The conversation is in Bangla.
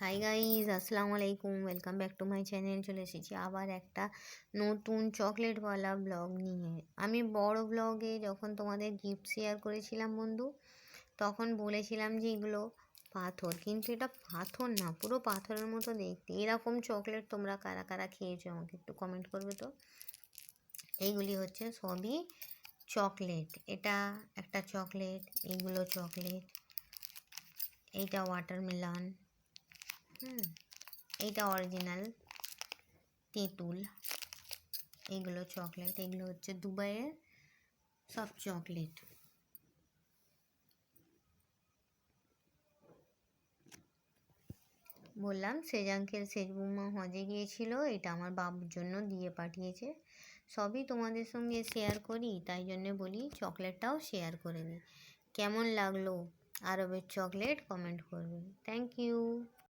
হাই গাইজ, আসসালামু আলাইকুম। Welcome back to my channel. চলে এসেছি আবার একটা নতুন চকলেটওয়ালা ব্লগ নিয়ে। আমি বড় ব্লগে যখন তোমাদের গিফট শেয়ার করেছিলাম বন্ধু, তখন বলেছিলাম যে এগুলো পাথর, কিন্তু এটা পাথর না, পুরো পাথরের মতো দেখতে। এরকম চকলেট তোমরা কারা কারা খেয়েছো আমাকে একটু কমেন্ট করবে তো। এইগুলি হচ্ছে সবই চকলেট। এটা একটা চকলেট, এইগুলো চকলেট, এইটা ওয়াটারমেলন, এইটা অরিজিনাল তেঁতুল। এইগুলো চকলেট, এগুলো হচ্ছে দুবাইয়ের সব চকলেট। বললাম সেজ আঙ্কেল সেজ বৌমা হজে গিয়েছিল, এটা আমার বাবুর জন্য দিয়ে পাঠিয়েছে। সবই তোমাদের সঙ্গে শেয়ার করি, তাই জন্যে বলি চকলেটটাও শেয়ার করে দিই। কেমন লাগলো আরবের চকলেট কমেন্ট করবে। Thank you.